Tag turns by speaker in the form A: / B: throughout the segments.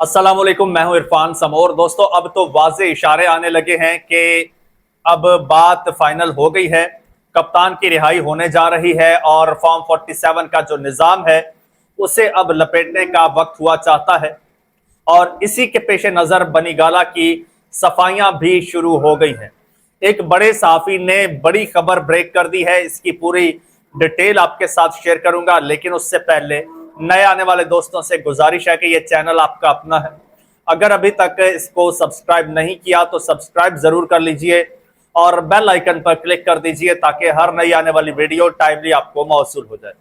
A: अस्सलाम वालेकुम, मैं हूं इरफान समोर। दोस्तों, अब तो वाज़े इशारे आने लगे हैं कि अब बात फाइनल हो गई है, कप्तान की रिहाई होने जा रही है और फॉर्म 47 का जो निज़ाम है उसे अब लपेटने का वक्त हुआ चाहता है। और इसी के पेश नज़र बनीगाला की सफाइयां भी शुरू हो गई हैं। एक बड़े सहाफ़ी ने बड़ी खबर ब्रेक कर दी है, इसकी पूरी डिटेल आपके साथ शेयर करूंगा, लेकिन उससे पहले नए आने वाले दोस्तों से गुजारिश है कि यह चैनल आपका अपना है। अगर अभी तक इसको सब्सक्राइब नहीं किया तो सब्सक्राइब जरूर कर लीजिए और बेल आइकन पर क्लिक कर दीजिए ताकि हर नई आने वाली वीडियो टाइमली आपको मौसूल हो जाए।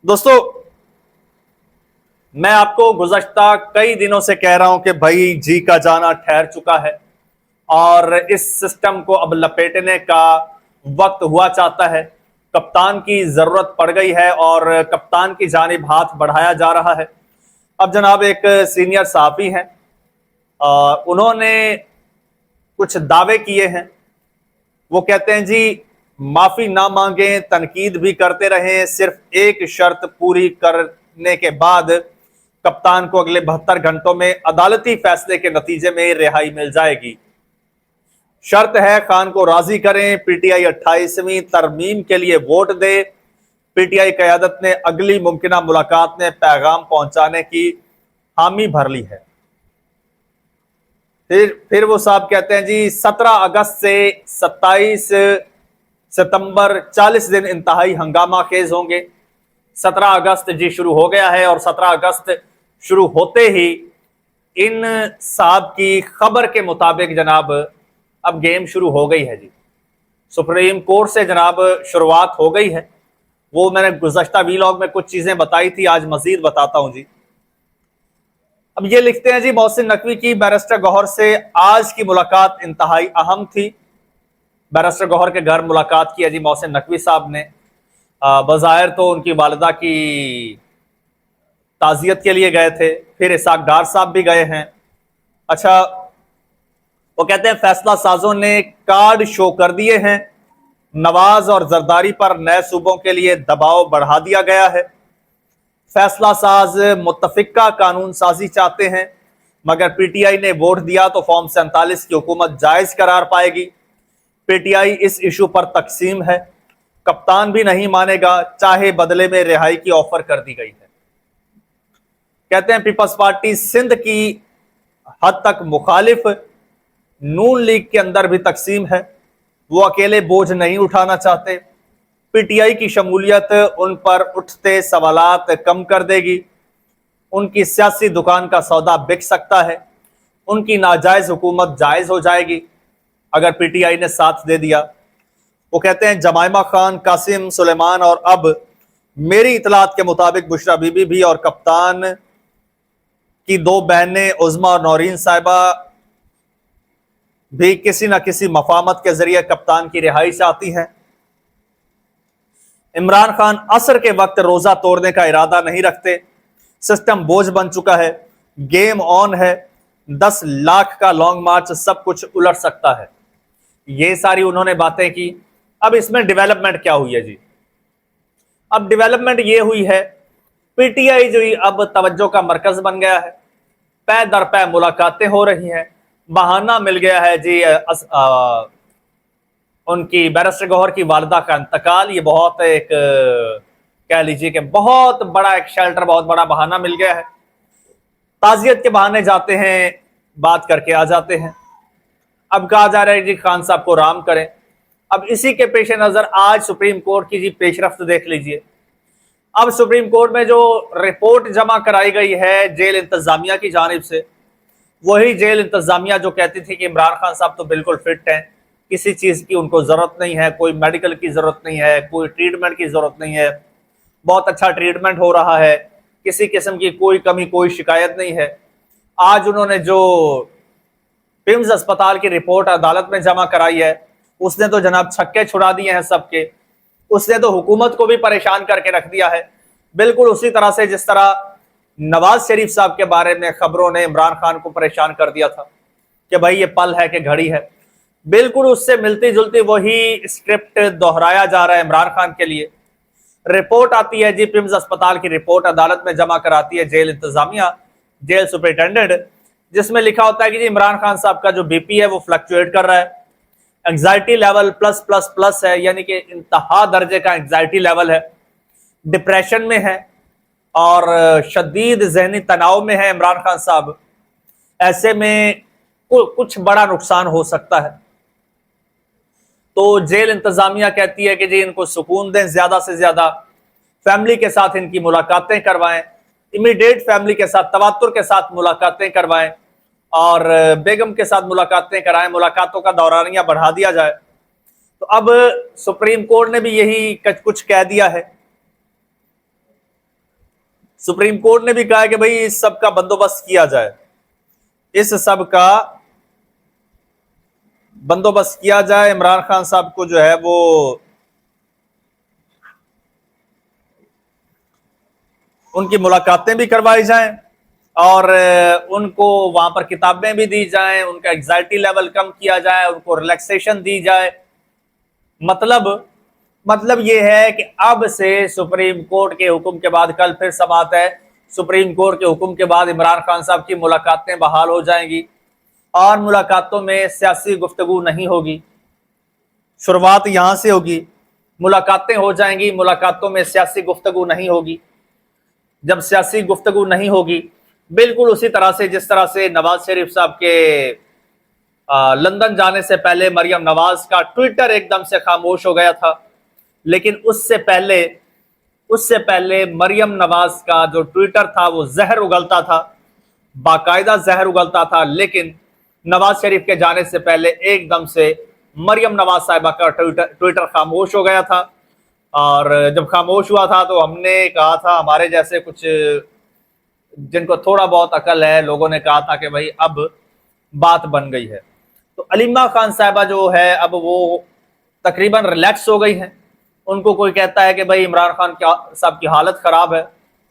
A: दोस्तों, मैं आपको गुज़श्ता कई दिनों से कह रहा हूं कि भाई जी का जाना ठहर चुका है और इस सिस्टम को अब लपेटने का वक्त हुआ चाहता है। कप्तान की जरूरत पड़ गई है और कप्तान की जानिब हाथ बढ़ाया जा रहा है। अब जनाब एक सीनियर सहाफ़ी हैं, उन्होंने कुछ दावे किए हैं। वो कहते हैं जी, माफी ना मांगे, तनकीद भी करते रहें, सिर्फ एक शर्त पूरी करने के बाद कप्तान को अगले 72 घंटों में अदालती फैसले के नतीजे में रिहाई मिल जाएगी। शर्त है खान को राजी करें, पीटीआई 28वीं तरमीम के लिए वोट दे। पीटीआई क़यादत ने अगली मुमकिना मुलाकात में पैगाम पहुंचाने की हामी भर ली है। फिर वो साहब कहते हैं जी, 17 अगस्त से 27 सितंबर 40 दिन इंतहाई हंगामा खेज होंगे। 17 अगस्त जी शुरू हो गया है और 17 अगस्त शुरू होते ही इन साहब की खबर के मुताबिक जनाब अब गेम शुरू हो गई है जी। सुप्रीम कोर्ट से जनाब शुरुआत हो गई है। वो मैंने गुज़श्ता वीलॉग में कुछ चीजें बताई थी, आज मजीद बताता हूं जी। अब ये लिखते हैं जी, मोहसिन नकवी की बैरिस्टर गौहर से आज की मुलाकात इंतहाई अहम थी। बैरिस्टर गौहर के घर मुलाकात की है जी मोहसिन नकवी साहब ने। बज़ाहिर तो उनकी वालिदा की ताज़ियत के लिए गए थे, फिर इसाक डार साहब भी गए हैं। अच्छा, वो कहते हैं फैसला साजों ने कार्ड शो कर दिए हैं। नवाज और जरदारी पर नए सूबों के लिए दबाव बढ़ा दिया गया है। फैसला साज मुत्तफिका कानून साजी चाहते हैं, मगर पीटीआई ने वोट दिया तो फॉर्म 47 की हुकूमत जायज करार पाएगी। पीटीआई इस इशू पर तकसीम है, कप्तान भी नहीं मानेगा, चाहे बदले में रिहाई की ऑफर कर दी गई है। कहते हैं पीपल्स पार्टी सिंध की हद तक मुखालिफ, नून लीग के अंदर भी तकसीम है, वो अकेले बोझ नहीं उठाना चाहते। पीटीआई की शमूलियत उन पर उठते सवालात कम कर देगी। उनकी सियासी दुकान का सौदा बिक सकता है। उनकी नाजायज हुकूमत जायज हो जाएगी अगर पीटीआई ने साथ दे दिया। वो कहते हैं जमाइमा खान, कासिम सुलेमान और अब मेरी इतलात के मुताबिक बुशरा बीबी भी और कप्तान की दो बहनें उज़मा और नौरीन साहिबा भी किसी न किसी मफामत के जरिए कप्तान की रिहाई चाहती हैं। इमरान खान असर के वक्त रोजा तोड़ने का इरादा नहीं रखते। सिस्टम बोझ बन चुका है, गेम ऑन है। 10 लाख का लॉन्ग मार्च सब कुछ उलट सकता है। ये सारी उन्होंने बातें की। अब इसमें डेवलपमेंट क्या हुई है जी? अब डेवलपमेंट ये हुई है, पीटीआई जो अब तवज्जो का मरकज बन गया है। पै दर पै मुलाकातें हो रही हैं। बहाना मिल गया है जी उनकी बैरिस्टर गौहर की वालिदा का इंतकाल। ये बहुत एक कह लीजिए कि बहुत बड़ा एक शेल्टर, बहुत बड़ा बहाना मिल गया है। ताजियत के बहाने जाते हैं, बात करके आ जाते हैं। अब कहा जा रहा है जी खान साहब को राम करें। अब इसी के पेश नजर आज सुप्रीम कोर्ट की जी पेशरफ्त देख लीजिए। अब सुप्रीम कोर्ट में जो रिपोर्ट जमा कराई गई है जेल इंतजामिया की जानिब से, वही जेल इंतजामिया जो कहती थी कि इमरान खान साहब तो बिल्कुल फिट हैं, किसी चीज़ की उनको ज़रूरत नहीं है, कोई मेडिकल की ज़रूरत नहीं है, कोई ट्रीटमेंट की ज़रूरत नहीं है, बहुत अच्छा ट्रीटमेंट हो रहा है, किसी किस्म की कोई कमी, कोई शिकायत नहीं है। आज उन्होंने जो पिम्स अस्पताल की रिपोर्ट अदालत में जमा कराई है, उसने तो जनाब छक्के छुड़ा दिए हैं सबके। उसने तो हुकूमत को भी परेशान करके रख दिया है, बिल्कुल उसी तरह से जिस तरह नवाज शरीफ साहब के बारे में खबरों ने इमरान खान को परेशान कर दिया था कि भाई ये पल है कि घड़ी है। बिल्कुल उससे मिलती जुलती वही स्क्रिप्ट दोहराया जा रहा है इमरान खान के लिए। रिपोर्ट आती है जी, पिम्स अस्पताल की रिपोर्ट अदालत में जमा कराती है जेल इंतजामिया। जेल सुपरिटेंडेंट, जिसमें लिखा होता है कि जी इमरान खान साहब का जो बीपी है वो फ्लक्चुएट कर रहा है, anxiety level plus plus plus है, यानी कि इंतहा दर्जे का एंग्जाइटी लेवल है, डिप्रेशन में है और शदीद जहनी तनाव में है इमरान खान साहब। ऐसे में कुछ बड़ा नुकसान हो सकता है। तो जेल इंतजामिया कहती है कि जी इनको सुकून दें, ज्यादा से ज्यादा फैमिली के साथ इनकी मुलाकातें करवाएं, इमीडिएट फैमिली के साथ तवातुर के साथ मुलाकातें करवाएं और बेगम के साथ मुलाकातें कराएं, मुलाकातों का दौरानिया बढ़ा दिया जाए। तो अब सुप्रीम कोर्ट ने भी यही कुछ कह दिया है। सुप्रीम कोर्ट ने भी कहा है कि भाई इस सब का बंदोबस्त किया जाए, इस सब का बंदोबस्त किया जाए, इमरान खान साहब को जो है वो उनकी मुलाकातें भी करवाई जाएं और उनको वहां पर किताबें भी दी जाएं, उनका एंग्जाइटी लेवल कम किया जाए, उनको रिलैक्सेशन दी जाए। मतलब ये है कि अब से सुप्रीम कोर्ट के हुक्म के बाद, कल फिर समाअत है, सुप्रीम कोर्ट के हुक्म के बाद इमरान खान साहब की मुलाकातें बहाल हो जाएंगी और मुलाकातों में सियासी गुफ्तगू नहीं होगी। शुरुआत यहां से होगी, मुलाकातें हो जाएंगी, मुलाकातों में सियासी गुफ्तगू नहीं होगी। जब सियासी गुफ्तगू नहीं होगी, बिल्कुल उसी तरह से जिस तरह से नवाज शरीफ साहब के लंदन जाने से पहले मरियम नवाज का ट्विटर एकदम से खामोश हो गया था, लेकिन उससे पहले मरियम नवाज का जो ट्विटर था वो जहर उगलता था, बाकायदा जहर उगलता था। लेकिन नवाज शरीफ के जाने से पहले एकदम से मरियम नवाज साहिबा का ट्विटर खामोश हो गया था और जब खामोश हुआ था तो हमने कहा था, हमारे जैसे कुछ जिनको थोड़ा बहुत अकल है लोगों ने कहा था कि भाई अब बात बन गई है। तो अलीमा खान साहिबा जो है अब वो तकरीबन रिलैक्स हो गई हैं। उनको कोई कहता है कि भाई इमरान खान साहब की हालत खराब है,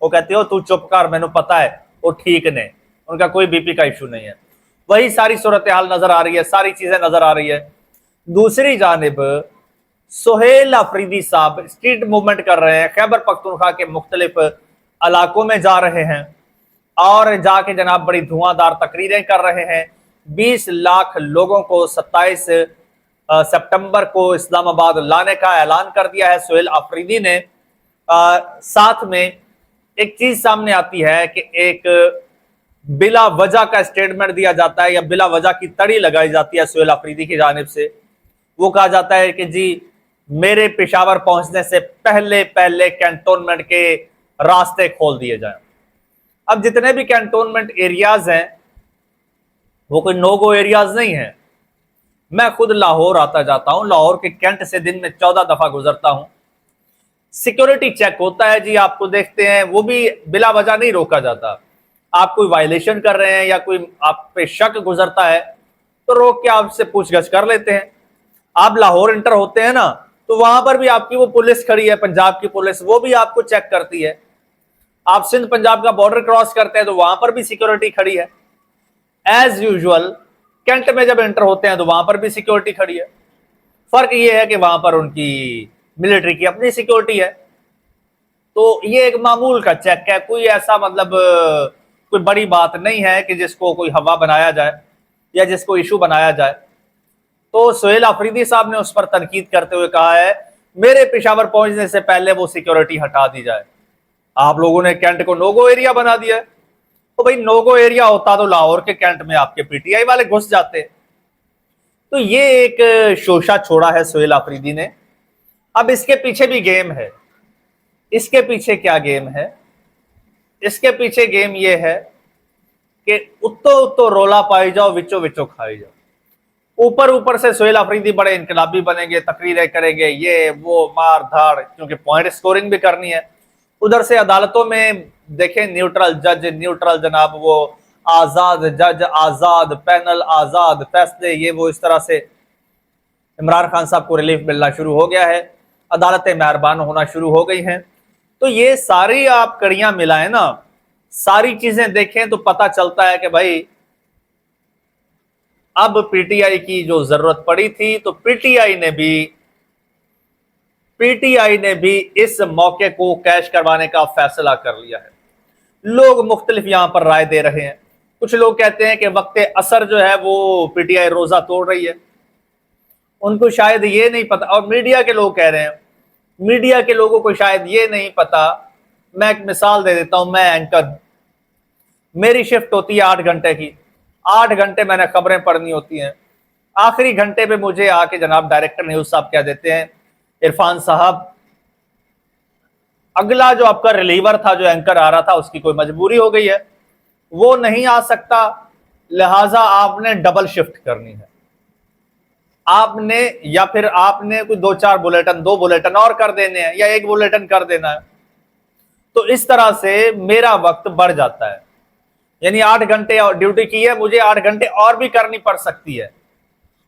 A: वो कहते हो तू चुप कर, मैंने पता है वो ठीक ने, उनका कोई बीपी का इशू नहीं है। वही सारी सूरत हाल नजर आ रही है, सारी चीजें नजर आ रही है। दूसरी जानिब सुहेल अफरीदी साहब स्ट्रीट मूवमेंट कर रहे हैं, खैबर पख्तूनख्वा के मुख्तलिफ इलाकों में जा रहे हैं और जाके जनाब बड़ी धुआंधार तकरीरें कर रहे हैं। 20 लाख लोगों को 27 सितंबर को इस्लामाबाद लाने का ऐलान कर दिया है सुहेल अफरीदी ने। साथ में एक चीज सामने आती है कि एक बिला वजह का स्टेटमेंट दिया जाता है या बिला वजह की तड़ी लगाई जाती है सुहेल अफरीदी की जानिब से। वो कहा जाता है कि जी मेरे पेशावर पहुंचने से पहले पहले कैंटोनमेंट के रास्ते खोल दिए जाएं। अब जितने भी कैंटोनमेंट एरियाज हैं वो कोई नो गो एरियाज नहीं है। मैं खुद लाहौर आता जाता हूं, लाहौर के कैंट से दिन में 14 दफा गुजरता हूं। सिक्योरिटी चेक होता है जी, आपको देखते हैं, वो भी बिला वजह नहीं रोका जाता। आप कोई वायलेशन कर रहे हैं या कोई आप पे शक गुजरता है तो रोक के आपसे पूछगछ कर लेते हैं। आप लाहौर इंटर होते हैं ना तो वहां पर भी आपकी वो पुलिस खड़ी है, पंजाब की पुलिस, वो भी आपको चेक करती है। आप सिंध पंजाब का बॉर्डर क्रॉस करते हैं तो वहां पर भी सिक्योरिटी खड़ी है। एज यूजुअल कैंट में जब एंटर होते हैं तो वहां पर भी सिक्योरिटी खड़ी है। फर्क ये है कि वहां पर उनकी मिलिट्री की अपनी सिक्योरिटी है। तो ये एक मामूल का चेक है, कोई ऐसा मतलब कोई बड़ी बात नहीं है कि जिसको कोई हवा बनाया जाए या जिसको इशू बनाया जाए। तो सुहेल अफरीदी साहब ने उस पर तनकीद करते हुए कहा है मेरे पेशावर पहुंचने से पहले वो सिक्योरिटी हटा दी जाए। आप लोगों ने कैंट को नोगो एरिया बना दिया है। तो भाई नोगो एरिया होता तो लाहौर के कैंट में आपके पीटीआई वाले घुस जाते। तो ये एक शोशा छोड़ा है सुहेल अफरीदी ने। अब इसके पीछे भी गेम है। इसके पीछे क्या गेम है? इसके पीछे गेम ये है कि उत्तो उत्तो रोला पाई जाओ, विचो विचो खाई जाओ। ऊपर ऊपर से सुहेल अफरीदी बड़े इनकलाबी बनेंगे, तकरीरें करेंगे, ये वो मार धाड़, क्योंकि पॉइंट स्कोरिंग भी करनी है। उधर से अदालतों में देखें न्यूट्रल जज, न्यूट्रल जनाब, वो आजाद जज, आजाद पैनल, आजाद फैसले, ये वो इस तरह से इमरान खान साहब को रिलीफ मिलना शुरू हो गया है, अदालतें मेहरबान होना शुरू हो गई हैं। तो ये सारी आप कड़ियां मिलाएं ना, सारी चीजें देखें तो पता चलता है कि भाई अब पीटीआई की जो जरूरत पड़ी थी तो पीटीआई ने भी इस मौके को कैश करवाने का फैसला कर लिया है। लोग मुख्तलिफ यहां पर राय दे रहे हैं। कुछ लोग कहते हैं कि वक्त असर जो है वो पीटीआई रोजा तोड़ रही है, उनको शायद ये नहीं पता। और मीडिया के लोग कह रहे हैं, मीडिया के लोगों को शायद ये नहीं पता। मैं एक मिसाल दे देता हूं, मैं एंकर हूं, मेरी शिफ्ट होती है 8 घंटे की, 8 घंटे मैंने खबरें पढ़नी होती हैं। आखिरी घंटे पे मुझे आके जनाब डायरेक्टर न्यूज साहब कह देते हैं, इरफान साहब अगला जो आपका रिलीवर था, जो एंकर आ रहा था, उसकी कोई मजबूरी हो गई है, वो नहीं आ सकता, लिहाजा आपने डबल शिफ्ट करनी है। आपने या फिर आपने कोई 2-4 बुलेटिन, 2 बुलेटिन और कर देने हैं या 1 बुलेटिन कर देना है। तो इस तरह से मेरा वक्त बढ़ जाता है। यानी 8 घंटे और ड्यूटी की है, मुझे 8 घंटे और भी करनी पड़ सकती है।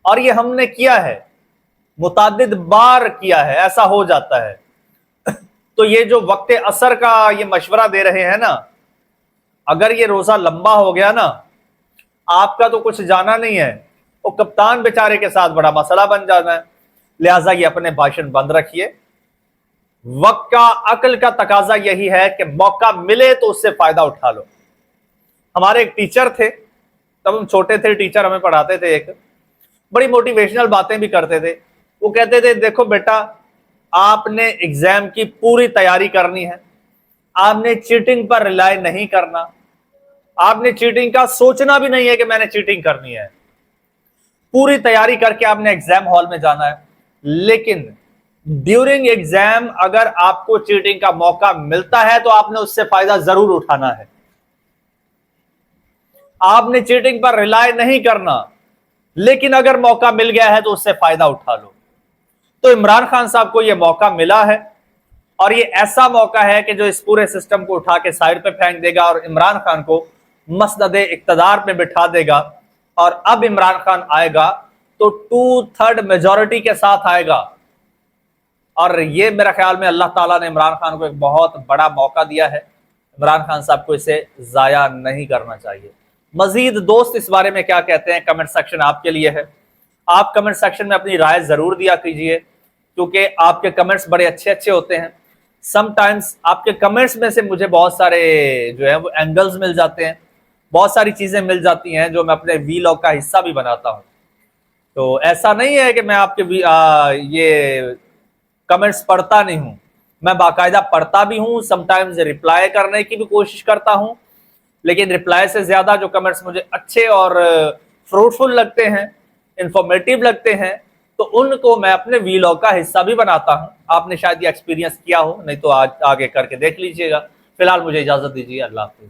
A: और ये हमने किया है, मुतादिद बार किया है, ऐसा हो जाता है। तो ये जो वक्त असर का ये मशवरा दे रहे हैं ना, अगर ये रोजा लंबा हो गया ना, आपका तो कुछ जाना नहीं है, वो कप्तान बेचारे के साथ बड़ा मसला बन जाना है। लिहाजा ये अपने भाषण बंद रखिए। वक्त का, अक्ल का तकाजा यही है कि मौका मिले तो उससे फायदा उठा लो। हमारे एक टीचर थे, तब हम छोटे थे, टीचर हमें पढ़ाते थे, एक बड़ी मोटिवेशनल बातें भी करते थे। वो कहते थे, देखो बेटा, आपने एग्जाम की पूरी तैयारी करनी है, आपने चीटिंग पर रिलाय नहीं करना, आपने चीटिंग का सोचना भी नहीं है कि मैंने चीटिंग करनी है। पूरी तैयारी करके आपने एग्जाम हॉल में जाना है। लेकिन ड्यूरिंग एग्जाम अगर आपको चीटिंग का मौका मिलता है तो आपने उससे फायदा जरूर उठाना है। आपने चीटिंग पर रिलाय नहीं करना, लेकिन अगर मौका मिल गया है तो उससे फायदा उठा लो। तो इमरान खान साहब को यह मौका मिला है, और ये ऐसा मौका है कि जो इस पूरे सिस्टम को उठा के साइड पे फेंक देगा और इमरान खान को मसनदे इक्तदार पे बिठा देगा। और अब इमरान खान आएगा तो 2/3 मेजॉरिटी के साथ आएगा। और ये मेरा ख्याल में अल्लाह ताला ने इमरान खान को एक बहुत बड़ा मौका दिया है। इमरान खान साहब को इसे जाया नहीं करना चाहिए। मजीद दोस्त इस बारे में क्या कहते हैं, कमेंट सेक्शन आपके लिए है। आप कमेंट सेक्शन में अपनी राय जरूर दिया कीजिए, क्योंकि आपके कमेंट्स बड़े अच्छे अच्छे होते हैं। समटाइम्स आपके कमेंट्स में से मुझे बहुत सारे जो है वो एंगल्स मिल जाते हैं, बहुत सारी चीजें मिल जाती हैं जो मैं अपने वीलॉग का हिस्सा भी बनाता हूं। तो ऐसा नहीं है कि मैं आपके ये कमेंट्स पढ़ता नहीं हूं, मैं बाकायदा पढ़ता भी हूं, समटाइम्स रिप्लाई करने की भी कोशिश करता हूं। लेकिन रिप्लाई से ज्यादा जो कमेंट्स मुझे अच्छे और फ्रूटफुल लगते हैं, इंफॉर्मेटिव लगते हैं, तो उनको मैं अपने वीलॉग का हिस्सा भी बनाता हूं। आपने शायद ये एक्सपीरियंस किया हो, नहीं तो आज आगे करके देख लीजिएगा। फिलहाल मुझे इजाजत दीजिए, अल्लाह हाफिज़।